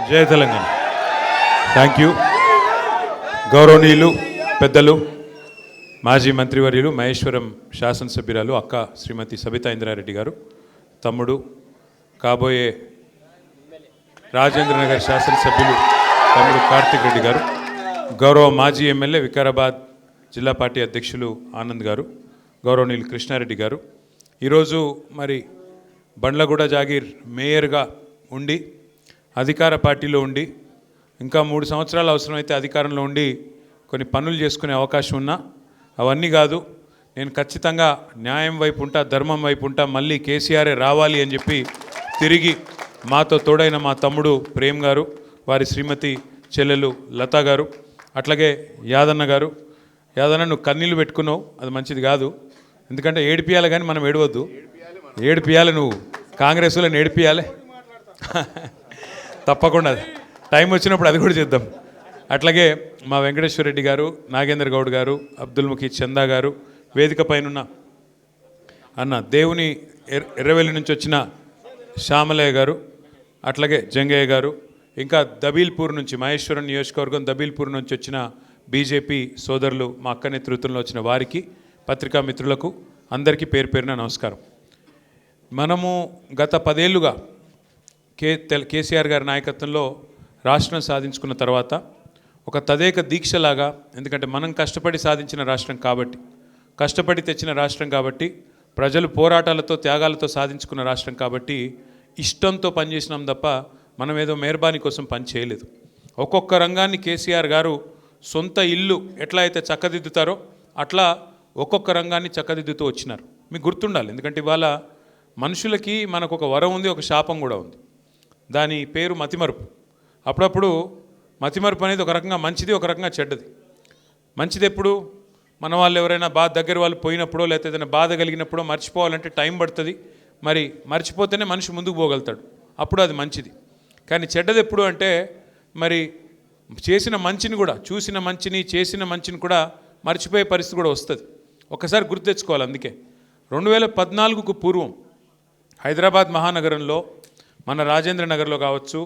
జై Telangana. Thank you. గౌరవనీయులు పెద్దలు మాజీ మంత్రివర్యులు మహేశ్వరం శాసనసభ్యురాలు అక్క శ్రీమతి సబితా ఇంద్రారెడ్డి గారు, తమ్ముడు కాబోయే రాజేంద్రనగర్ శాసనసభ్యులు తమ్ముడు కార్తిక్ రెడ్డి గారు, గౌరవ మాజీ ఎమ్మెల్యే వికారాబాద్ జిల్లా పార్టీ అధ్యక్షులు ఆనంద్ గారు, గౌరవనీయులు కృష్ణారెడ్డి గారు, ఈరోజు మరి బండ్లగూడ జాగీర్ మేయర్గా ఉండి అధికార పార్టీలో ఉండి ఇంకా 3 సంవత్సరాలు అవసరమైతే అధికారంలో ఉండి కొన్ని పనులు చేసుకునే అవకాశం ఉన్నా అవన్నీ కాదు, నేను ఖచ్చితంగా న్యాయం వైపు ఉంటా, ధర్మం వైపు ఉంటా, మళ్ళీ కేసీఆరే రావాలి అని చెప్పి తిరిగి మాతో తోడైన మా తమ్ముడు ప్రేమ్ గారు, వారి శ్రీమతి చెల్లెలు లతా గారు, అట్లాగే యాదన్న గారు. యాదన్న నువ్వు కన్నీళ్ళు పెట్టుకున్నావు, అది మంచిది కాదు, ఎందుకంటే ఏడిపియాలి కానీ మనం ఏడవద్దు. ఏడిపియాలి, నువ్వు కాంగ్రెస్ వాళ్ళని ఏడిపియాలి. తప్పకుండా టైం వచ్చినప్పుడు అది కూడా చేద్దాం. అట్లాగే మా వెంకటేశ్వర రెడ్డి గారు, నాగేంద్ర గౌడ్ గారు, అబ్దుల్ ముఖీ చందా గారు, వేదిక పైన అన్న దేవుని ఎర్రవెల్లి నుంచి వచ్చిన శ్యామలయ్య గారు, అట్లాగే జంగయ్య గారు, ఇంకా దబీల్పూర్ నుంచి మహేశ్వరం నియోజకవర్గం దబీల్పూర్ నుంచి వచ్చిన బీజేపీ సోదరులు, మా అక్క నేతృత్వంలో వచ్చిన వారికి, పత్రికా మిత్రులకు అందరికీ పేరు పేరున నమస్కారం. మనము గత 10 ఏళ్ళుగా కేసీఆర్ గారి నాయకత్వంలో రాష్ట్రం సాధించుకున్న తర్వాత ఒక తదేక దీక్షలాగా, ఎందుకంటే మనం కష్టపడి సాధించిన రాష్ట్రం కాబట్టి, కష్టపడి తెచ్చిన రాష్ట్రం కాబట్టి, ప్రజలు పోరాటాలతో త్యాగాలతో సాధించుకున్న రాష్ట్రం కాబట్టి ఇష్టంతో పనిచేసినాం తప్ప మనం ఏదో మెహర్బానీ కోసం పని చేయలేదు. ఒక్కొక్క రంగాన్ని కేసీఆర్ గారు సొంత ఇల్లు ఎట్లా అయితే చక్కదిద్దుతారో అట్లా ఒక్కొక్క రంగాన్ని చక్కదిద్దుతూ వచ్చినారు. మీకు గుర్తుండాలి, ఎందుకంటే ఇవాళ మనుషులకి మనకు ఒక వరం ఉంది, ఒక శాపం కూడా ఉంది. దాని పేరు మతిమరుపు. అప్పుడప్పుడు మతిమరుపు అనేది ఒక రకంగా మంచిది, ఒక రకంగా చెడ్డది. మంచిది ఎప్పుడు మన వాళ్ళు ఎవరైనా దగ్గర వాళ్ళు పోయినప్పుడో లేకపోతే ఏదైనా బాధ కలిగినప్పుడో మర్చిపోవాలంటే టైం పడుతుంది, మరి మర్చిపోతేనే మనిషి ముందుకు పోగలుగుతాడు, అప్పుడు అది మంచిది. కానీ చెడ్డది ఎప్పుడు అంటే మరి చేసిన మంచిని కూడా, చూసిన మంచిని చేసిన మంచిని కూడా మర్చిపోయే పరిస్థితి కూడా వస్తుంది. ఒకసారి గుర్తు తెచ్చుకోవాలి. అందుకే 2014కు పూర్వం హైదరాబాద్ మహానగరంలో, మన రాజేంద్ర నగర్లో కావచ్చు,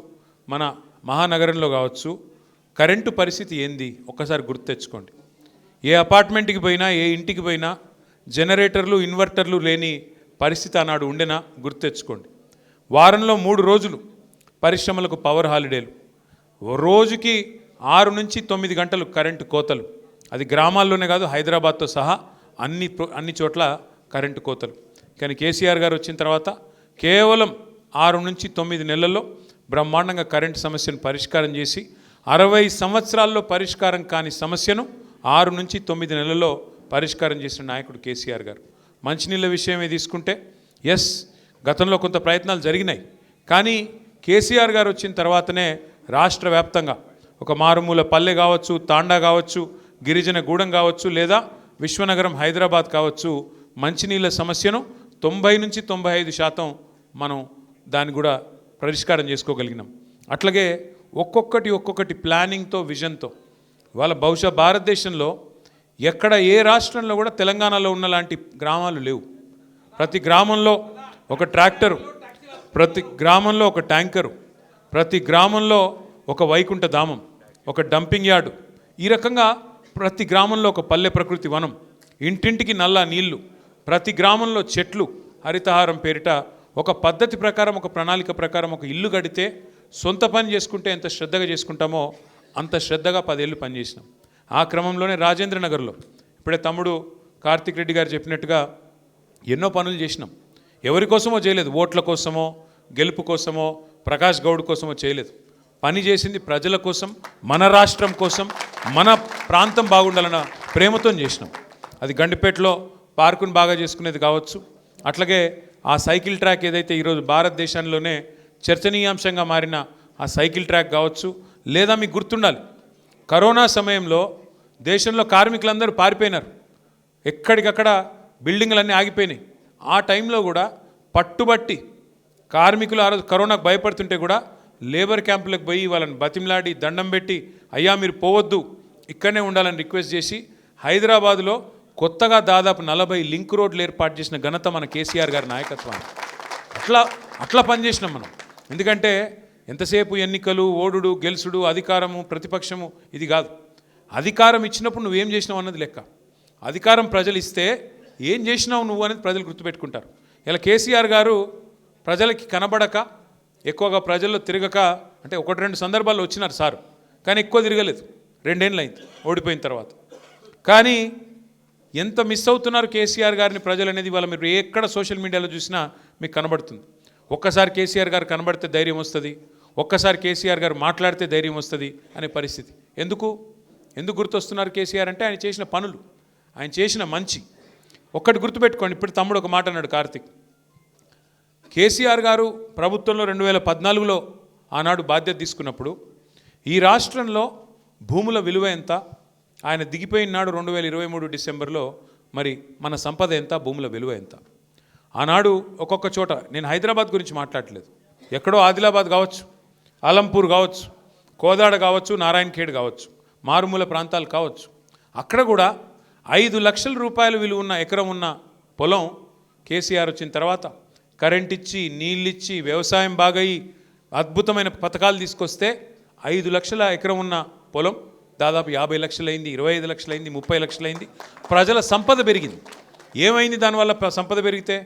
మన మహానగరంలో కావచ్చు, కరెంటు పరిస్థితి ఏంది ఒక్కసారి గుర్తు తెచ్చుకోండి. ఏ అపార్ట్మెంట్కి పోయినా, ఏ ఇంటికి పోయినా జనరేటర్లు, ఇన్వర్టర్లు లేని పరిస్థితి ఆనాడు ఉండేనా గుర్తు తెచ్చుకోండి. వారంలో 3 రోజులు పరిశ్రమలకు పవర్ హాలిడేలు, రోజుకి 6 నుంచి 9 గంటలు కరెంటు కోతలు. అది గ్రామాల్లోనే కాదు, హైదరాబాద్తో సహా అన్ని చోట్ల కరెంటు కోతలు. కానీ కేసీఆర్ గారు వచ్చిన తర్వాత కేవలం 6 నుంచి 9 నెలల్లో బ్రహ్మాండంగా కరెంటు సమస్యను పరిష్కారం చేసి 60 సంవత్సరాల్లో పరిష్కారం కాని సమస్యను 6 నుంచి 9 నెలల్లో పరిష్కారం చేసిన నాయకుడు కేసీఆర్ గారు. మంచినీళ్ళ విషయమే తీసుకుంటే గతంలో కొంత ప్రయత్నాలు జరిగినాయి, కానీ కేసీఆర్ గారు వచ్చిన తర్వాతనే రాష్ట్ర వ్యాప్తంగా ఒక మారుమూల పల్లె కావచ్చు, తాండా కావచ్చు, గిరిజన గూడెం కావచ్చు, లేదా విశ్వనగరం హైదరాబాద్ కావచ్చు, మంచినీళ్ళ సమస్యను 90 నుంచి 95% మనం దాన్ని కూడా పరిష్కారం చేసుకోగలిగినాం. అట్లాగే ఒక్కొక్కటి ప్లానింగ్తో, విజన్తో వాళ్ళ బహుశా భారతదేశంలో ఎక్కడ ఏ రాష్ట్రంలో కూడా తెలంగాణలో ఉన్నలాంటి గ్రామాలు లేవు. ప్రతి గ్రామంలో ఒక ట్రాక్టరు, ప్రతి గ్రామంలో ఒక ట్యాంకరు, ప్రతి గ్రామంలో ఒక వైకుంఠ ధామం, ఒక డంపింగ్ యార్డు, ఈ రకంగా ప్రతి గ్రామంలో ఒక పల్లె ప్రకృతి వనం, ఇంటింటికి నల్ల నీళ్లు, ప్రతి గ్రామంలో చెట్లు, హరితహారం పేరిట ఒక పద్ధతి ప్రకారం, ఒక ప్రణాళిక ప్రకారం ఒక ఇల్లు కడితే సొంత పని చేసుకుంటే ఎంత శ్రద్ధగా చేసుకుంటామో అంత శ్రద్ధగా 10 ఏళ్ళు పనిచేసినాం. ఆ క్రమంలోనే రాజేంద్ర నగర్లో ఇప్పుడే తమ్ముడు కార్తిక్ రెడ్డి గారు చెప్పినట్టుగా ఎన్నో పనులు చేసినాం. ఎవరి కోసమో చేయలేదు, ఓట్ల కోసమో, గెలుపు కోసమో, ప్రకాష్ గౌడ్ కోసమో చేయలేదు. పని చేసింది ప్రజల కోసం, మన రాష్ట్రం కోసం, మన ప్రాంతం బాగుండాలన్న ప్రేమతో చేసినాం. అది గండిపేటలో పార్కును బాగా చేసుకునేది కావచ్చు, అట్లాగే ఆ సైకిల్ ట్రాక్ ఏదైతే ఈరోజు భారతదేశంలోనే చర్చనీయాంశంగా మారిన ఆ సైకిల్ ట్రాక్ కావచ్చు, లేదా మీకు గుర్తుండాలి కరోనా సమయంలో దేశంలో కార్మికులందరూ పారిపోయినారు, ఎక్కడికక్కడ బిల్డింగ్లన్నీ ఆగిపోయినాయి. ఆ టైంలో కూడా పట్టుబట్టి కార్మికులు ఆ రోజు కరోనాకు భయపడుతుంటే కూడా లేబర్ క్యాంపులకు పోయి వాళ్ళని బతిమలాడి దండం పెట్టి, అయ్యా మీరు పోవద్దు ఇక్కడనే ఉండాలని రిక్వెస్ట్ చేసి హైదరాబాదులో కొత్తగా దాదాపు 40 లింక్ రోడ్లు ఏర్పాటు చేసిన ఘనత మన కేసీఆర్ గారి నాయకత్వాన్ని. అట్లా పనిచేసినాం మనం. ఎందుకంటే ఎంతసేపు ఎన్నికలు, ఓడుడు, గెలుసుడు, అధికారము, ప్రతిపక్షము ఇది కాదు. అధికారం ఇచ్చినప్పుడు నువ్వేం చేసినావు అన్నది లెక్క. అధికారం ప్రజలు ఇస్తే ఏం చేసినావు నువ్వు అనేది ప్రజలు గుర్తుపెట్టుకుంటారు. ఇలా కేసీఆర్ గారు ప్రజలకి కనబడక, ఎక్కువగా ప్రజల్లో తిరగక, అంటే 1-2 సందర్భాల్లో వచ్చినారు సార్, కానీ ఎక్కువ తిరగలేదు. 2 ఏళ్ళు అయింది ఓడిపోయిన తర్వాత. కానీ ఎంత మిస్ అవుతున్నారు కేసీఆర్ గారిని ప్రజలు అనేది వాళ్ళ మీరు ఎక్కడ సోషల్ మీడియాలో చూసినా మీకు కనబడుతుంది. ఒక్కసారి కేసీఆర్ గారు కనబడితే ధైర్యం వస్తుంది, ఒక్కసారి కేసీఆర్ గారు మాట్లాడితే ధైర్యం వస్తుంది అనే పరిస్థితి. ఎందుకు గుర్తొస్తున్నారు కేసీఆర్ అంటే ఆయన చేసిన పనులు, ఆయన చేసిన మంచి. ఒక్కటి గుర్తుపెట్టుకోండి. ఇప్పుడు తమ్ముడు ఒక మాట అన్నాడు కార్తిక్. కేసీఆర్ గారు ప్రభుత్వంలో 2014లో ఆనాడు బాధ్యత తీసుకున్నప్పుడు ఈ రాష్ట్రంలో భూముల విలువ ఎంత, ఆయన దిగిపోయిన నాడు 2023 డిసెంబర్లో మరి మన సంపద ఎంత, భూముల విలువ ఎంత. ఆనాడు ఒక్కొక్క చోట, నేను హైదరాబాద్ గురించి మాట్లాడలేదు, ఎక్కడో ఆదిలాబాద్ కావచ్చు, ఆలంపూర్ కావచ్చు, కోదాడ కావచ్చు, నారాయణఖేడ్ కావచ్చు, మారుమూల ప్రాంతాలు కావచ్చు, అక్కడ కూడా 5 లక్షల రూపాయల విలువ ఉన్న ఎకరం ఉన్న పొలం కేసీఆర్ వచ్చిన తర్వాత కరెంట్ ఇచ్చి, నీళ్ళిచ్చి, వ్యవసాయం బాగయి, అద్భుతమైన పథకాలు తీసుకొస్తే 5 లక్షల ఎకరం ఉన్న పొలం దాదాపు 50 లక్షలైంది, 25 లక్షలైంది, 30 లక్షలైంది. ప్రజల సంపద పెరిగింది. ఏమైంది దానివల్ల? సంపద పెరిగితే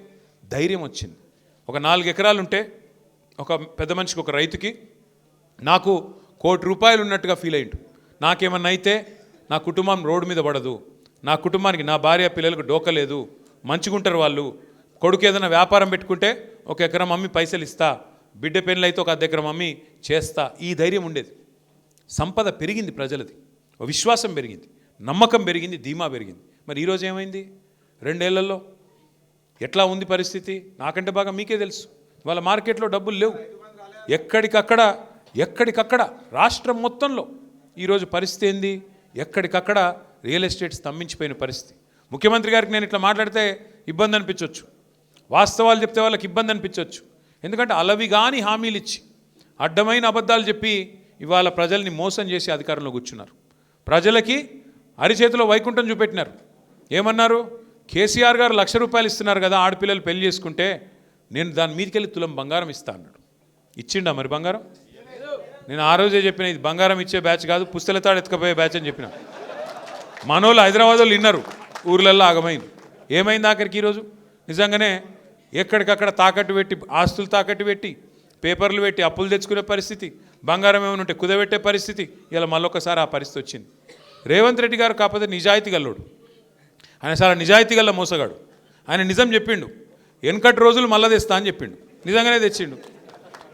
ధైర్యం వచ్చింది. ఒక 4 ఎకరాలు ఉంటే ఒక పెద్ద మనిషికి, ఒక రైతుకి నాకు ₹1 కోటి ఉన్నట్టుగా ఫీల్ అయ్యిండు. నాకేమన్నా అయితే నా కుటుంబం రోడ్డు మీద పడదు, నా కుటుంబానికి, నా భార్య పిల్లలకు డోకలేదు, మంచిగుంటారు వాళ్ళు. కొడుకు ఏదైనా వ్యాపారం పెట్టుకుంటే 1 ఎకరం అమ్మి పైసలు ఇస్తా, బిడ్డ పెళ్ళి అయితే 1 ఎకరం అమ్మి చేస్తా, ఈ ధైర్యం ఉండేది. సంపద పెరిగింది, ప్రజలది విశ్వాసం పెరిగింది, నమ్మకం పెరిగింది, ధీమా పెరిగింది. మరి ఈరోజు ఏమైంది? 2 ఏళ్లలో ఎట్లా ఉంది పరిస్థితి? నాకంటే బాగా మీకే తెలుసు. వాళ్ళ మార్కెట్లో డబ్బులు లేవు. ఎక్కడికక్కడ రాష్ట్రం మొత్తంలో ఈరోజు పరిస్థితి ఏంది? ఎక్కడికక్కడ రియల్ ఎస్టేట్ స్తంభించిపోయిన పరిస్థితి. ముఖ్యమంత్రి గారికి నేను ఇట్లా మాట్లాడితే ఇబ్బంది అనిపించవచ్చు, వాస్తవాలు చెప్తే వాళ్ళకి ఇబ్బంది అనిపించవచ్చు. ఎందుకంటే అలవిగాని హామీలు ఇచ్చి, అడ్డమైన అబద్ధాలు చెప్పి ఇవాళ ప్రజల్ని మోసం చేసి అధికారంలో కూర్చున్నారు. ప్రజలకి అరిచేతిలో వైకుంఠం చూపెట్టినారు. ఏమన్నారు? కేసీఆర్ గారు ₹1,00,000 ఇస్తున్నారు కదా, ఆడపిల్లలు పెళ్లి చేసుకుంటే నేను దాని మీదకెళ్ళి తులం బంగారం ఇస్తా అన్నాడు. ఇచ్చిండా మరి బంగారం? నేను ఆ రోజే చెప్పిన, ఇది బంగారం ఇచ్చే బ్యాచ్ కాదు, పుస్తలతాడు ఎత్తుకపోయే బ్యాచ్ అని చెప్పిన. మనోళ్ళు హైదరాబాద్ వాళ్ళు విన్నారు, ఊర్లల్లో ఆగమైంది. ఏమైంది ఆఖరికి? ఈరోజు నిజంగానే ఎక్కడికక్కడ తాకట్టు పెట్టి, ఆస్తులు తాకట్టు పెట్టి, పేపర్లు పెట్టి అప్పులు తెచ్చుకునే పరిస్థితి, బంగారం ఏమైనా ఉంటే కుదబెట్టే పరిస్థితి. ఇలా మళ్ళొకసారి ఆ పరిస్థితి వచ్చింది. రేవంత్ రెడ్డి గారు కాకపోతే నిజాయితీ గల్లోడు, ఆయన చాలా నిజాయితీ గల్ల మోసగాడు. ఆయన నిజం చెప్పిండు, వెనకటి రోజులు మళ్ళా తెస్తా అని చెప్పిండు, నిజంగానే తెచ్చిండు.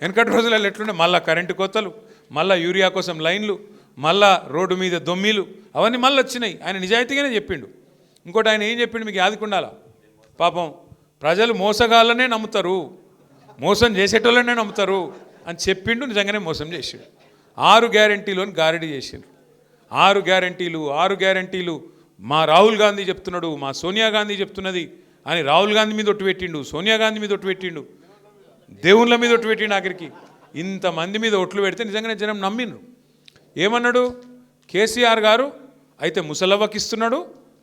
వెనకటి రోజులలో ఎట్లుండే, మళ్ళీ కరెంటు కోతలు, మళ్ళీ యూరియా కోసం లైన్లు, మళ్ళా రోడ్డు మీద దొమ్మిలు, అవన్నీ మళ్ళీ వచ్చినాయి. ఆయన నిజాయితీగానే చెప్పిండు. ఇంకోటి ఆయన ఏం చెప్పిండు మీకు యాదికుండాలా? పాపం ప్రజలు మోసగాళ్ళనే నమ్ముతారు, మోసం చేసేటోళ్ళనే నమ్ముతారు అని చెప్పిండు. నిజంగానే మోసం చేసిండు. 6 గ్యారెంటీలోని గారడీ చేసిండు. 6 గ్యారెంటీలు మా రాహుల్ గాంధీ చెప్తున్నాడు, మా సోనియా గాంధీ చెప్తున్నది అని రాహుల్ గాంధీ మీద ఒట్టు పెట్టిండు, సోనియా గాంధీ మీద ఒట్టు పెట్టిండు, దేవుళ్ళ మీద ఒట్టు పెట్టిండు. ఆఖరికి ఇంతమంది మీద ఒట్లు పెడితే నిజంగానే జనం నమ్మిండ్రు. ఏమన్నాడు కేసీఆర్ గారు? అయితే ముసలవ్వకి ఇస్తున్నాడు,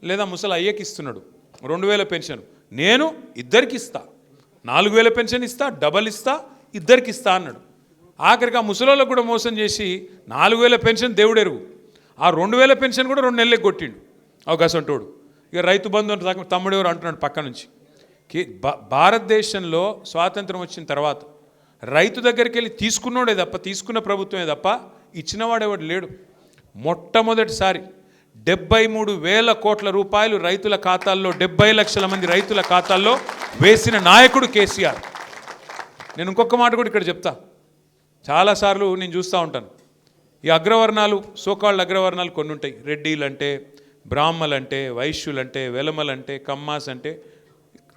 లేదా ముసలి అయ్యకి ఇస్తున్నాడు 2000 పెన్షన్, నేను ఇద్దరికి ఇస్తా, 4000 పెన్షన్ ఇస్తా, డబల్ ఇస్తా, ఇద్దరికి ఇస్తా అన్నాడు. ఆఖరికి ఆ ముసలోళ్ళకు కూడా మోసం చేసి 4000 పెన్షన్ దేవుడెరుగు, ఆ 2000 పెన్షన్ కూడా 2 నెలలకు కొట్టిండు అవకాశంటోడు. ఇక రైతు బంధు తమ్ముడు ఎవరు అంటున్నాడు పక్క నుంచి. భారతదేశంలో స్వాతంత్రం వచ్చిన తర్వాత రైతు దగ్గరికి వెళ్ళి తీసుకున్నోడే తప్ప, తీసుకున్న ప్రభుత్వమే తప్ప ఇచ్చినవాడేవాడు లేడు. మొట్టమొదటిసారి 73,000 కోట్ల రూపాయలు రైతుల ఖాతాల్లో, 70 లక్షల మంది రైతుల ఖాతాల్లో వేసిన నాయకుడు కేసీఆర్. నేను ఇంకొక మాట కూడా ఇక్కడ చెప్తా. చాలాసార్లు నేను చూస్తూ ఉంటాను, ఈ అగ్రవర్ణాలు, సోకాళ్ళ అగ్రవర్ణాలు కొన్ని ఉంటాయి. రెడ్డిలంటే, బ్రాహ్మలంటే, వైశ్యులంటే, వెలమలంటే, కమ్మాస్ అంటే,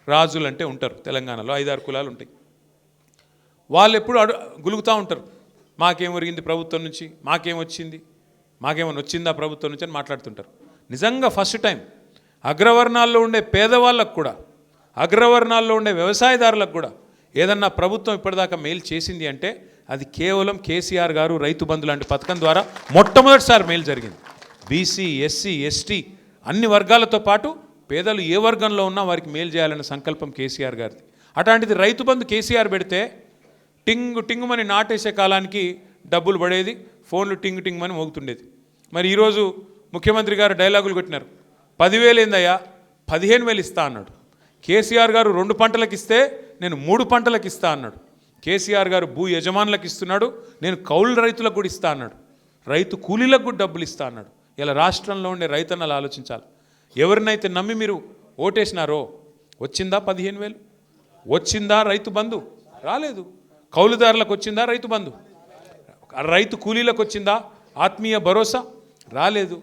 రాజులంటే ఉంటారు. తెలంగాణలో 5-6 కులాలు ఉంటాయి. వాళ్ళు ఎప్పుడు గులుగుతూ ఉంటారు, మాకేం ఒరిగింది ప్రభుత్వం నుంచి, మాకేమొచ్చింది, మాకేమైనా వచ్చిందా ప్రభుత్వం నుంచి అని మాట్లాడుతుంటారు. నిజంగా ఫస్ట్ టైం అగ్రవర్ణాల్లో ఉండే పేదవాళ్ళకు కూడా, అగ్రవర్ణాల్లో ఉండే వ్యవసాయదారులకు కూడా ఏదన్నా ప్రభుత్వం ఇప్పటిదాకా మేలు చేసింది అంటే అది కేవలం కేసీఆర్ గారు రైతు బంధు లాంటి పథకం ద్వారా మొట్టమొదటిసారి మేలు జరిగింది. బీసీ, ఎస్సీ, ఎస్టీ అన్ని వర్గాలతో పాటు పేదలు ఏ వర్గంలో ఉన్నా వారికి మేలు చేయాలనే సంకల్పం కేసీఆర్ గారిది. అట్లాంటిది రైతు బంధు కేసీఆర్ పెడితే టింగు టింగుమని నాటేసే కాలానికి డబ్బులు పడేది, ఫోన్లు టింగు టింగుమని మోగుతుండేది. మరి ఈరోజు ముఖ్యమంత్రి గారు డైలాగులు కొట్టినారు. 10,000 ఏందయ్యా, 15,000 ఇస్తా అన్నాడు. కేసీఆర్ గారు 2 పంటలకు ఇస్తే నేను 3 పంటలకు ఇస్తా అన్నాడు. కేసీఆర్ గారు భూ యజమానులకు ఇస్తున్నాడు, నేను కౌలు రైతులకు కూడా ఇస్తా అన్నాడు. రైతు కూలీలకు కూడా డబ్బులు ఇస్తా అన్నాడు. ఇలా రాష్ట్రంలో ఉండే రైతన్నలు ఆలోచించాలి. ఎవరినైతే నమ్మి మీరు ఓటేసినారో వచ్చిందా 15,000? వచ్చిందా రైతు బంధు? రాలేదు. కౌలుదారులకు వచ్చిందా రైతు బంధు? రైతు కూలీలకు వచ్చిందా ఆత్మీయ భరోసా? రాలేదు.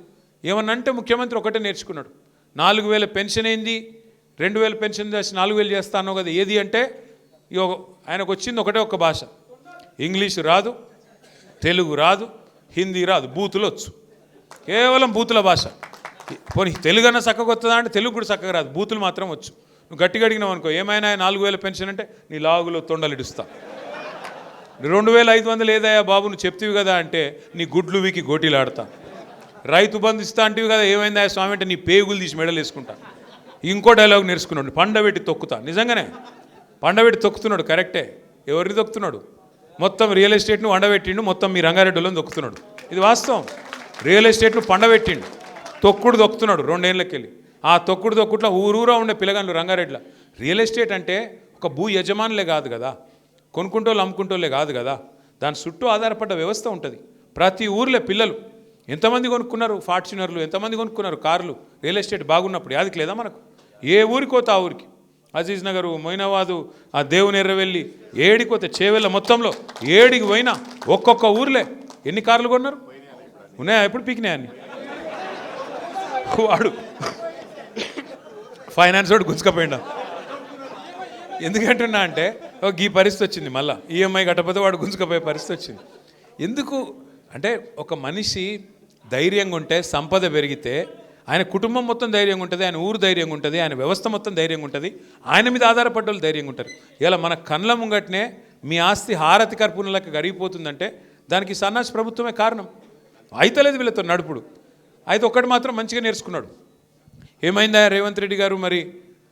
ఏమన్నంటే ముఖ్యమంత్రి ఒకటే నేర్చుకున్నాడు. 4,000 పెన్షన్ ఏంది, 2,000 పెన్షన్ చేసి 4,000 చేస్తానో కదా, ఏది అంటే ఆయనకు వచ్చింది ఒకటే ఒక్క భాష. ఇంగ్లీషు రాదు, తెలుగు రాదు, హిందీ రాదు, బూతులు వచ్చు. కేవలం బూతుల భాష. పోనీ తెలుగు అన్న చక్కగా వస్తుందా అంటే తెలుగు కూడా చక్కగా రాదు, బూతులు మాత్రం వచ్చు. నువ్వు గట్టిగా అడిగినావు అనుకో, ఏమైనా 4,000 పెన్షన్ అంటే నీ లాగులో తొండలిడుస్తా. 2,500 ఏదయ్యా బాబు నువ్వు చెప్తివి కదా అంటే నీ గుడ్లు వీకి గోటీలాడతా. రైతు బంధు ఇస్తా అంటివి కదా, ఏమైందా స్వామి అంటే నీ పేగులు తీసి మెడలు వేసుకుంటా. ఇంకో డైలాగ్ నేర్చుకున్నాడు, పండబెట్టి తొక్కుతా. నిజంగానే పండబెట్టి తొక్కుతున్నాడు, కరెక్టే. ఎవరిని తొక్కుతున్నాడు? మొత్తం రియల్ ఎస్టేట్ను వండబెట్టిండు, మొత్తం మీ రంగారెడ్డిలోని తొక్కుతున్నాడు. ఇది వాస్తవం. రియల్ ఎస్టేట్ను పండబెట్టిండు, తొక్కుడు తొక్కుతున్నాడు 2 ఏళ్ళకెళ్ళి. ఆ తొక్కుట్లో ఊరూరా ఉండే పిల్లగాళ్ళు రంగారెడ్డిలో. రియల్ ఎస్టేట్ అంటే ఒక భూ యజమానులే కాదు కదా, కొనుక్కుంటోళ్ళు అమ్ముకుంటోళ్ళే కాదు కదా, దాని చుట్టూ ఆధారపడ్డ వ్యవస్థ ఉంటుంది. ప్రతి ఊర్లో పిల్లలు ఎంతమంది కొనుక్కున్నారు, ఫార్చునర్లు ఎంతమంది కొనుక్కున్నారు, కార్లు. రియల్ ఎస్టేట్ బాగున్నప్పుడు యాదికి లేదా మనకు? ఏ ఊరికోతే ఆ ఊరికి, అజీజ్ నగరు, మొయినాబాదు, ఆ దేవుని ఎర్రవెల్లి, ఏడికోతే చేవెళ్ళ మొత్తంలో ఏడికి పోయినా ఒక్కొక్క ఊర్లే ఎన్ని కార్లు కొన్నారు? ఉన్నాయా? ఎప్పుడు పీకినాయన్ని? వాడు ఫైనాన్స్ వాడు గుంజుకపోయిండా. ఎందుకంటున్నా అంటే ఈ పరిస్థితి వచ్చింది, మళ్ళీ ఈఎంఐ కట్టకపోతే వాడు గుంజుకపోయే పరిస్థితి వచ్చింది. ఎందుకు అంటే ఒక మనిషి ధైర్యంగా ఉంటే, సంపద పెరిగితే ఆయన కుటుంబం మొత్తం ధైర్యంగా ఉంటుంది, ఆయన ఊరు ధైర్యంగా ఉంటుంది, ఆయన వ్యవస్థ మొత్తం ధైర్యంగా ఉంటుంది, ఆయన మీద ఆధారపడ్డ వాళ్ళు ధైర్యంగా ఉంటారు. ఇలా మన కళ్ళ ముంగట్నే మీ ఆస్తి హారతి కర్పూరంలోకి కరిగిపోతుందంటే దానికి సన్నాసి ప్రభుత్వమే కారణం. అయితలేదు వీళ్ళతో నడుపుడు. అయితే ఒక్కటి మాత్రం మంచిగా నేర్చుకున్నాడు. ఏమైందా రేవంత్ రెడ్డి గారు, మరి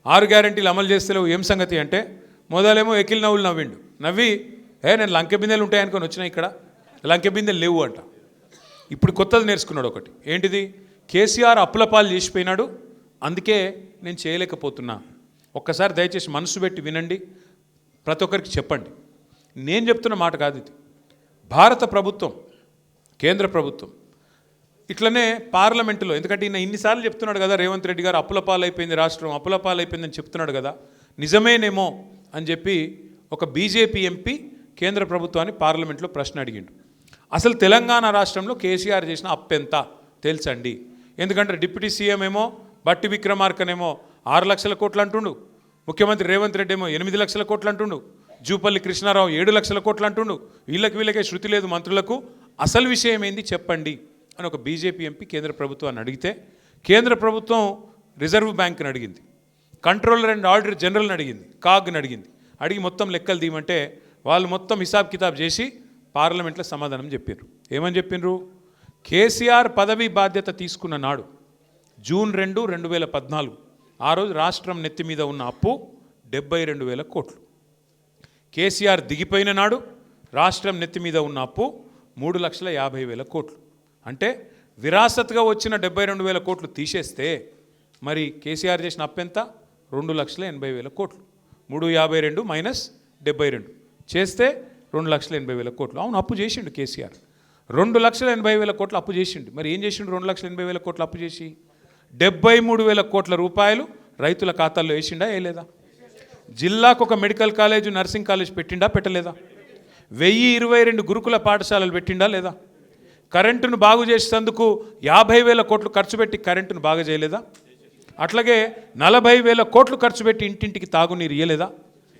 6 గ్యారెంటీలు అమలు చేస్తలేవు ఏం సంగతి అంటే, మొదలేమో ఎకిల్ నవ్వులు నవ్వి నేను లంకె బిందెలు ఉంటాయి అనుకొని వచ్చినా, ఇక్కడ లంకె బిందెలు లేవు అంట. ఇప్పుడు కొత్తది నేర్చుకున్నాడు ఒకటి. ఏంటిది? కేసీఆర్ అప్పుల పాలు చేసిపోయినాడు, అందుకే నేను చేయలేకపోతున్నా. ఒక్కసారి దయచేసి మనసు పెట్టి వినండి, ప్రతి ఒక్కరికి చెప్పండి. నేను చెప్తున్న మాట కాదు ఇది. భారత ప్రభుత్వం, కేంద్ర ప్రభుత్వం ఇట్లనే పార్లమెంటులో, ఎందుకంటే ఈయన ఇన్నిసార్లు చెప్తున్నాడు కదా, రేవంత్ రెడ్డి గారు అప్పుల పాలైపోయింది రాష్ట్రం, అప్పుల పాలైపోయిందని చెప్తున్నాడు కదా, నిజమేనేమో అని చెప్పి ఒక బీజేపీ ఎంపీ కేంద్ర ప్రభుత్వాన్ని పార్లమెంట్లో ప్రశ్న అడిగిండు. అసలు తెలంగాణ రాష్ట్రంలో కేసీఆర్ చేసిన అప్పెంత తెలుసండి? ఎందుకంటే డిప్యూటీ సీఎం ఏమో బట్టి విక్రమార్కనేమో 6 లక్షల కోట్లు అంటుండు, ముఖ్యమంత్రి రేవంత్ రెడ్డి ఏమో 8 లక్షల కోట్లు అంటుండు, జూపల్లి కృష్ణారావు 7 లక్షల కోట్లు అంటుండు. వీళ్ళకే శృతి లేదు మంత్రులకు. అసలు విషయం ఏంది చెప్పండి అని ఒక బీజేపీ ఎంపీ కేంద్ర ప్రభుత్వాన్ని అడిగితే, కేంద్ర ప్రభుత్వం రిజర్వ్ బ్యాంక్ని అడిగింది, కంట్రోలర్ అండ్ ఆడిటర్ జనరల్ని అడిగింది, కాగ్ని అడిగి మొత్తం లెక్కలు తీయమంటే వాళ్ళు మొత్తం హిసాబ్ కితాబ్ చేసి పార్లమెంట్లో సమాధానం చెప్పారు. ఏమని చెప్పిండ్రు? కేసీఆర్ పదవి బాధ్యత తీసుకున్న నాడు జూన్ 2, 2014 ఆ రోజు రాష్ట్రం నెత్తి మీద ఉన్న అప్పు 72,000 కోట్లు. కేసీఆర్ దిగిపోయిన నాడు రాష్ట్రం నెత్తి మీద ఉన్న అప్పు 3,50,000 కోట్లు. అంటే విరాసత్గా వచ్చిన 72,000 కోట్లు తీసేస్తే మరి కేసీఆర్ చేసిన అప్పు ఎంత? 2,80,000 కోట్లు. 352 మైనస్ 72 చేస్తే 2,80,000 కోట్లు. అవును, అప్పు చేసిండు కేసీఆర్. 2,80,000 కోట్లు అప్పు చేసిండు. మరి ఏం చేసిండు? 2,80,000 కోట్లు అప్పు చేసి 73,000 కోట్ల రూపాయలు రైతుల ఖాతాల్లో వేసిండా వేయలేదా? జిల్లాకు ఒక మెడికల్ కాలేజ్, నర్సింగ్ కాలేజ్ పెట్టిండా పెట్టలేదా? 1,022 గురుకుల పాఠశాలలు పెట్టిండా లేదా? కరెంటును బాగు చేసేందుకు 50,000 కోట్లు ఖర్చు పెట్టి కరెంటును బాగా చేయలేదా? అట్లాగే 40,000 కోట్లు ఖర్చు పెట్టి ఇంటింటికి తాగునీరు ఇయ్యలేదా?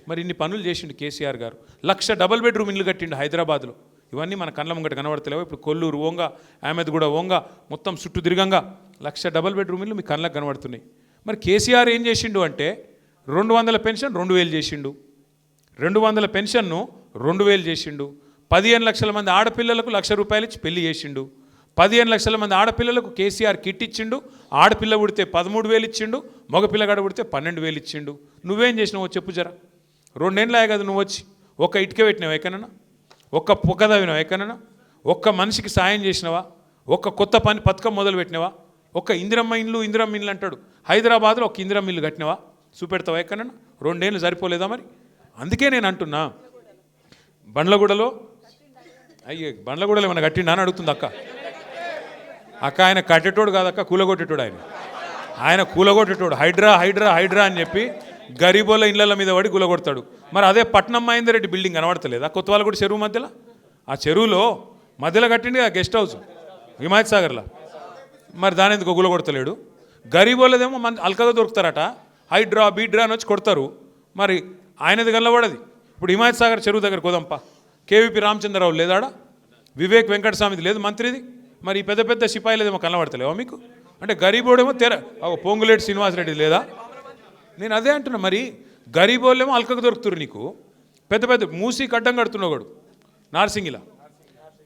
మరి ఇన్ని పనులు చేసిండు కేసీఆర్ గారు. 1,00,000 డబుల్ బెడ్రూమ్ ఇల్లు కట్టిండు హైదరాబాద్లో. ఇవన్నీ మన కళ్ళ ముంగట కనబడతలేవు. ఇప్పుడు కొల్లూరు ఓంగ, అహ్మద్గూడ ఓంగ, మొత్తం చుట్టూ తిరగంగా 1,00,000 డబుల్ బెడ్రూమ్ ఇల్లు మీ కళ్ళకు కనబడుతున్నాయి. మరి కేసీఆర్ ఏం చేసిండు అంటే 200 పెన్షన్ 2,000 చేసిండు, 200 పెన్షన్ను 2,000 చేసిండు, 15 లక్షల మంది ఆడపిల్లలకు 1,00,000 రూపాయలు ఇచ్చి పెళ్లి చేసిండు, 15 లక్షల మంది ఆడపిల్లలకు కేసీఆర్ కిట్ ఇచ్చిండు, ఆడపిల్ల పుడితే 13,000 ఇచ్చిండు, మగపిల్లగాడు పుడితే 12,000 ఇచ్చిండు. నువ్వేం చేసినావో చెప్పు జరా. 2 ఏళ్ళే కదా నువ్వు వచ్చి. ఒక్క ఇటుక పెట్టినావా ఎక్కడన్నా? ఒక్క పొక్క తవ్వినావా ఎక్కడన్నా? ఒక్క మనిషికి సాయం చేసినవా? ఒక్క కొత్త పని పథకం మొదలు పెట్టినవా? ఒక్క ఇందిరమ్మ ఇండ్లు అంటాడు. హైదరాబాద్లో ఒక ఇందిరమ్మ ఇల్లు కట్టినవా? చూపెడతావా ఎక్కడన్నా? 2 ఏళ్ళు సరిపోలేదా మరి? అందుకే నేను అంటున్నా, బండ్లగూడలో బండ్లగూడలో ఏమైనా కట్టిండా అని అడుగుతుంది అక్క. ఆయన కట్టేటోడు కాదక్క, కూలగొట్టేటోడు. ఆయన కూలగొట్టేటోడు. హైడ్రా అని చెప్పి గరీబోళ్ళ ఇళ్ళ మీద పడి కూలగొడతాడు. మరి అదే పట్నం మహేందర్ రెడ్డి బిల్డింగ్ కనబడతలేదా కొత్తవాళ్ళగూడ చెరువు మధ్యలో? ఆ చెరువులో మధ్యలో కట్టింది ఆ గెస్ట్ హౌస్ హిమాయత్ సాగర్లో. మరి దాని ఎందుకు కూలగొడతలేడు? గరీబోళ్ళదేమో అల్కగా దొరుకుతారట, హైడ్రా బీడ్రా అని వచ్చి కొడతారు. మరి ఆయనది కనబడది. ఇప్పుడు హిమాయత్ సాగర్ చెరువు దగ్గర కోదంప కేవీపీ రామచంద్రరావు లేదాడా? వివేక్ వెంకటస్వామిది లేదు మంత్రిది. మరి ఈ పెద్ద పెద్ద సిపాయిలదేమో కనబడతలేవా మీకు? అంటే గరీబోడేమో పొంగులేటి శ్రీనివాసరెడ్డి లేదా? నేను అదే అంటున్నా. మరి గరీబోళ్ళేమో అల్కకు దొరుకుతురు నీకు. పెద్ద పెద్ద మూసీకి అడ్డం కడుతున్నాడు నార్సింగిలా.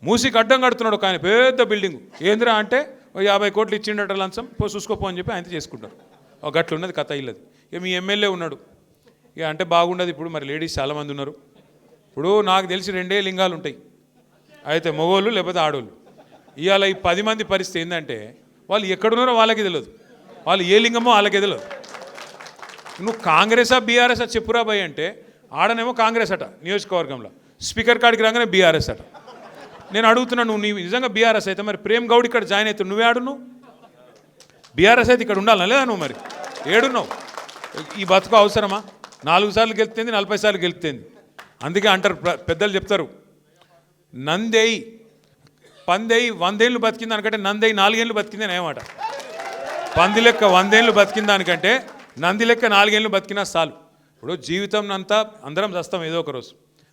మూసీకి అడ్డం కడుతున్నాడు ఒక ఆయన పెద్ద బిల్డింగు. ఏంద్రా అంటే 50 కోట్లు ఇచ్చిండట లంచం, చూసుకోపో అని చెప్పి ఆయన చేసుకుంటారు. ఒక గట్లు ఉన్నది కథ ఇల్లది. ఇక మీ ఎమ్మెల్యే ఉన్నాడు, ఇక అంటే బాగుండదు. ఇప్పుడు మరి లేడీస్ చాలామంది ఉన్నారు. ఇప్పుడు నాకు తెలిసి 2 లింగాలు ఉంటాయి, అయితే మగోళ్ళు లేకపోతే ఆడోళ్ళు. ఇవాళ ఈ 10 మంది పరిస్థితి ఏంటంటే వాళ్ళు ఎక్కడున్నారో వాళ్ళకి తెలియదు, వాళ్ళు ఏ లింగమో వాళ్ళకే తెలియదు. నువ్వు కాంగ్రెసా బీఆర్ఎస్ చెప్పురా భయ్ అంటే ఆడనేమో కాంగ్రెస్ అట నియోజకవర్గంలో, స్పీకర్ కాడికి రాగానే బీఆర్ఎస్ అట. నేను అడుగుతున్నాను, నువ్వు నిజంగా బీఆర్ఎస్ అయితే మరి ప్రేమ్ గౌడ్ ఇక్కడ జాయిన్ అవుతావు, నువ్వే ఆడు. నువ్వు బీఆర్ఎస్ అయితే ఇక్కడ ఉండాలా లేదా? నువ్వు మరి ఏడున్నావు? ఈ బతుకు అవసరమా? 4 సార్లు గెలుపుతుంది, 40 సార్లు గెలుపుతుంది. అందుకే అంటారు పెద్దలు చెప్తారు, నందేయి పందేయి 100 ఏళ్ళు బతికింది దానికంటే నందేయి 4 ఏళ్ళు బతికింది అని ఏమాట. పంది లెక్క 100 ఏళ్ళు బతికిన దానికంటే నంది లెక్క 4 ఏళ్ళు బతికినా చాలు. ఇప్పుడు జీవితం అంతా అందరం చస్తాం ఏదో ఒక రోజు.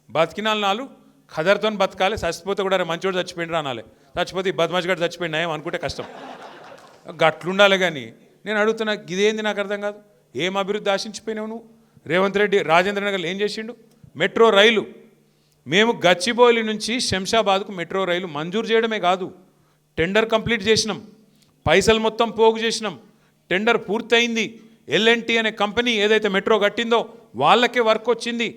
బతికిన 4 ఖదర్తో బతకాలి. చచ్చిపోతే కూడా మంచోడు చచ్చిపోయిండ్రా అనాలి. చచ్చిపోతే ఈ బద్మాష్ గడు చచ్చిపోయినా ఏం అనుకుంటే కష్టం. గట్లుండాలి. కానీ నేను అడుగుతున్నా, ఇదేంది నాకు అర్థం కాదు. ఏం అభివృద్ధి ఆశించిపోయినావు నువ్వు? రేవంత్ రెడ్డి రాజేంద్రనగర్లో ఏం చేసిండు? మెట్రో రైలు. మేము గచ్చిబౌలి నుంచి శంషాబాద్కు మెట్రో రైలు మంజూరు చేయడమే కాదు, టెండర్ కంప్లీట్ చేసినాం, పైసలు మొత్తం పోగు చేసినాం, టెండర్ పూర్తయింది. L&T అనే కంపెనీ ఏదైతే మెట్రో కట్టిందో వాళ్ళకే వర్క్ వచ్చింది.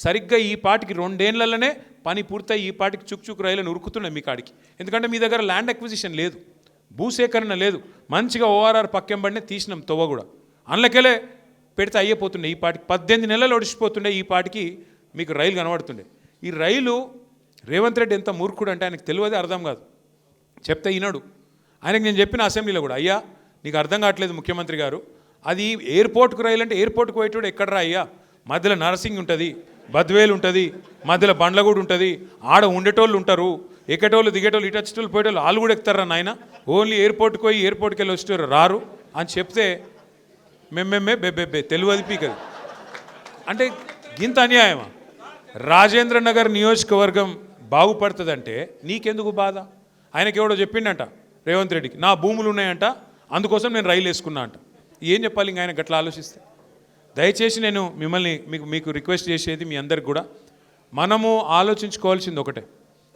సరిగ్గా ఈ పాటికి 2 ఏళ్లలోనే పని పూర్తయి ఈ పాటికి చుక్ రైలును ఉరుకుతున్నాయి మీ కాడికి. ఎందుకంటే మీ దగ్గర ల్యాండ్ అక్విజిషన్ లేదు, భూసేకరణ లేదు. మంచిగా ORR పక్కెంబడినే తీసినాం తొవ్వ కూడా, అందులోకెళ్ళే పెడితే అయ్యిపోతుండే. ఈ పాటికి 18 నెలలు ఒడిచిపోతుండే, ఈ పాటికి మీకు రైలు కనబడుతుండే. ఈ రైలు రేవంత్ రెడ్డి ఎంత మూర్ఖుడు అంటే ఆయనకు తెలియదే అర్థం కాదు, చెప్తే ఈనాడు. ఆయనకు నేను చెప్పిన అసెంబ్లీలో కూడా, అయ్యా నీకు అర్థం కావట్లేదు ముఖ్యమంత్రి గారు, అది ఎయిర్పోర్ట్కు రైలు అంటే ఎయిర్పోర్ట్కు పోయేటోడు ఎక్కడరా అయ్యా? మధ్యలో నరసింగ్ ఉంటుంది, బద్వేలు ఉంటుంది, మధ్యలో బండ్లగూడు ఉంటుంది, ఆడ ఉండేటోళ్ళు ఉంటారు, ఎక్కేటోళ్ళు దిగేటోళ్ళు ఇటు వచ్చేటోళ్ళు పోయేటోళ్ళు వాళ్ళు కూడా ఎక్కుతారా నాయన? ఓన్లీ ఎయిర్పోర్ట్కి పోయి ఎయిర్పోర్ట్కి వెళ్ళి వచ్చేటోళ్ళు రారు అని చెప్తే మేమే బెబ్బెబ్బే తెలియదు పీకదు. అంటే ఇంత అన్యాయమా? రాజేంద్ర నగర్ నియోజకవర్గం బాగుపడుతుందంటే నీకెందుకు బాధ? ఆయనకి ఎవడో చెప్పిండంట రేవంత్ రెడ్డికి, నా భూములు ఉన్నాయంట అందుకోసం నేను రైలు వేసుకున్నా అంట. ఏం చెప్పాలి ఇంక ఆయన గట్లా ఆలోచిస్తే? దయచేసి నేను మిమ్మల్ని మీకు రిక్వెస్ట్ చేసేది మీ అందరికి కూడా, మనము ఆలోచించుకోవాల్సింది ఒకటే.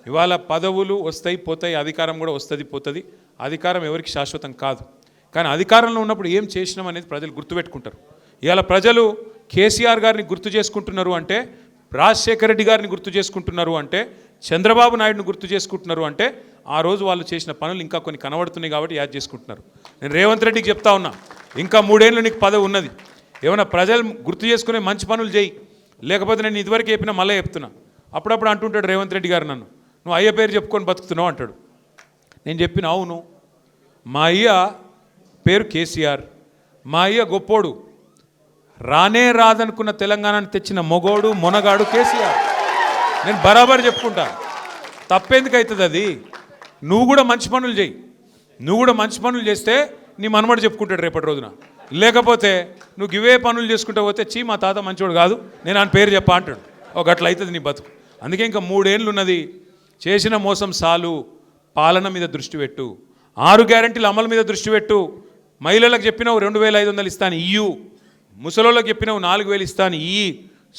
ఇవాళ పదవులు వస్తాయి పోతాయి, అధికారం కూడా వస్తుంది పోతుంది. అధికారం ఎవరికి శాశ్వతం కాదు. కానీ అధికారంలో ఉన్నప్పుడు ఏం చేసినాం అనేది ప్రజలు గుర్తుపెట్టుకుంటారు. ఇవాళ ప్రజలు కేసీఆర్ గారిని గుర్తు చేసుకుంటున్నారు అంటే, రాజశేఖర రెడ్డి గారిని గుర్తు చేసుకుంటున్నారు అంటే, చంద్రబాబు నాయుడుని గుర్తు చేసుకుంటున్నారు అంటే, ఆ రోజు వాళ్ళు చేసిన పనులు ఇంకా కొన్ని కనబడుతున్నాయి కాబట్టి యాద్ చేసుకుంటున్నారు. నేను రేవంత్ రెడ్డికి చెప్తా ఉన్నా, ఇంకా 3 ఏళ్ళు నీకు పదవి ఉన్నది, ఏమైనా ప్రజలు గుర్తు చేసుకునే మంచి పనులు చేయి, లేకపోతే నేను ఇదివరకు చెప్పినా మళ్ళీ చెప్తున్నా. అప్పుడప్పుడు అంటుంటాడు రేవంత్ రెడ్డి గారు నన్ను, నువ్వు అయ్య పేరు చెప్పుకొని బతుకుతున్నావు అంటాడు. నేను చెప్పిన అవును, మా అయ్య పేరు కేసీఆర్, మా అయ్య గొప్పోడు, రానే రాదనుకున్న తెలంగాణను తెచ్చిన మొగోడు మొనగాడు కేసీఆర్. నేను బరాబర్ చెప్పుకుంటా, తప్పేందుకు అవుతుంది అది? నువ్వు కూడా మంచి పనులు చేయి, నువ్వు కూడా మంచి పనులు చేస్తే నీ మనమడు చెప్పుకుంటాడు రేపటి రోజున. లేకపోతే నువ్వు ఇవే పనులు చేసుకుంటూ పోతే చీ మా తాత మంచోడు కాదు నేను ఆయన పేరు చెప్పా అంటాడు. ఒక అట్లా అవుతుంది నీ బతుకు. అందుకే ఇంకా 3 ఏళ్ళు ఉన్నది, చేసిన మోసం సాలు, పాలన మీద దృష్టి పెట్టు, 6 గ్యారెంటీల అమలు మీద దృష్టి పెట్టు. మహిళలకు చెప్పినావు 2500 ఇస్తాను ఇయ్యు, ముసలోళ్ళకి చెప్పినావు 4000 ఇస్తాను ఇయ్యి,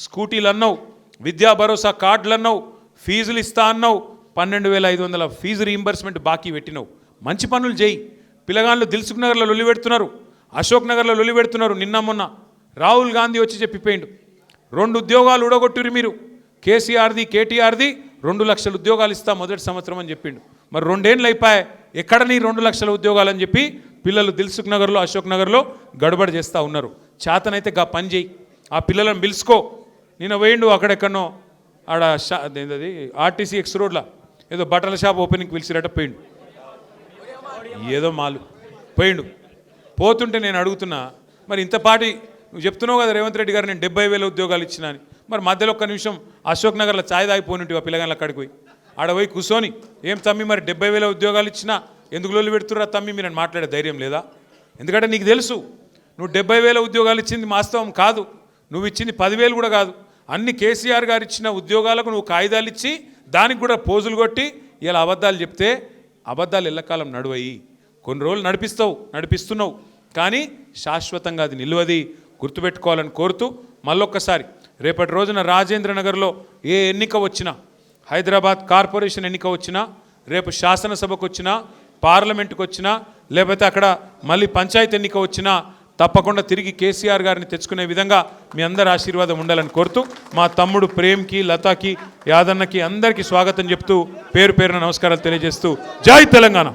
స్కూటీలు అన్నావు, విద్యా భరోసా కార్డులు అన్నావు, ఫీజులు ఇస్తా అన్నావు, 12500 ఫీజు రీయింబర్స్మెంట్ బాకీ పెట్టినావు. మంచి పనులు చేయి. పిల్లగాళ్ళు దిల్సుఖ్ నగర్లో లొల్లి పెడుతున్నారు, అశోక్ నగర్లో లొల్లి పెడుతున్నారు. నిన్న మొన్న రాహుల్ గాంధీ వచ్చి చెప్పిపోయిండు, 2 ఉద్యోగాలు ఊడగొట్టురు మీరు, కేసీఆర్ది కేటీఆర్ది 2 లక్షల ఉద్యోగాలు ఇస్తా మొదటి సంవత్సరం అని చెప్పిండు. మరి 2 ఏళ్ళు అయిపోయాయి, ఎక్కడ నీ 2 లక్షల ఉద్యోగాలు అని చెప్పి పిల్లలు దిల్సుఖ్ నగర్లో అశోక్ నగర్లో గడబడి చేస్తూ ఉన్నారు. చేతనైతే గా పని చేయి, ఆ పిల్లలను పిలుచుకో. నిన్న పోయిండు అక్కడెక్కడనో ఆడ ఏంటది ఆర్టీసీ ఎక్స్ రోడ్లో ఏదో బట్టల షాప్ ఓపెనింగ్కి పిలిచిరట, పోయిండు. ఏదో మాలు పోయిండు. పోతుంటే నేను అడుగుతున్నా, మరి ఇంతపాటి నువ్వు చెప్తున్నావు కదా రేవంత్ రెడ్డి గారు నేను 70,000 ఉద్యోగాలు ఇచ్చినా అని, మరి మధ్యలో ఒక్క నిమిషం అశోక్ నగర్లో ఛాయ్ తాగిపోయినట్టు ఆ పిల్లగాళ్ళ అక్కడికి పోయి ఆడ పోయి కూర్చొని ఏం తమ్మి మరి 70,000 ఉద్యోగాలు ఇచ్చినా ఎందుకు లోళ్ళు పెడుతుర్రా తమ్మి మీరు మాట్లాడే ధైర్యం లేదా? ఎందుకంటే నీకు తెలుసు నువ్వు 70,000 ఉద్యోగాలు ఇచ్చింది వాస్తవం కాదు, నువ్వు ఇచ్చింది 10,000 కూడా కాదు. అన్ని కేసీఆర్ గారు ఇచ్చిన ఉద్యోగాలకు నువ్వు కాగితాలు ఇచ్చి దానికి కూడా పోజులు కొట్టి ఇలా అబద్ధాలు చెప్తే అబద్ధాలు ఎల్లకాలం నడువయి. కొన్ని రోజులు నడిపిస్తున్నావు, కానీ శాశ్వతంగా అది నిలువది, గుర్తుపెట్టుకోవాలని కోరుతూ మళ్ళొక్కసారి రేపటి రోజున రాజేంద్ర నగర్లో ఏ ఎన్నిక వచ్చినా, హైదరాబాద్ కార్పొరేషన్ ఎన్నిక వచ్చినా, రేపు శాసనసభకు వచ్చినా, పార్లమెంటుకు వచ్చినా, లేకపోతే అక్కడ మళ్ళీ పంచాయతీ ఎన్నిక వచ్చినా తప్పకుండా తిరిగి కేసీఆర్ గారిని తెచ్చుకునే విధంగా మీ అందరి ఆశీర్వాదం ఉండాలని కోరుతూ మా తమ్ముడు ప్రేమ్కి, లతాకి, యాదన్నకి అందరికీ స్వాగతం చెప్తూ పేరు పేరున నమస్కారాలు తెలియజేస్తూ జై తెలంగాణ.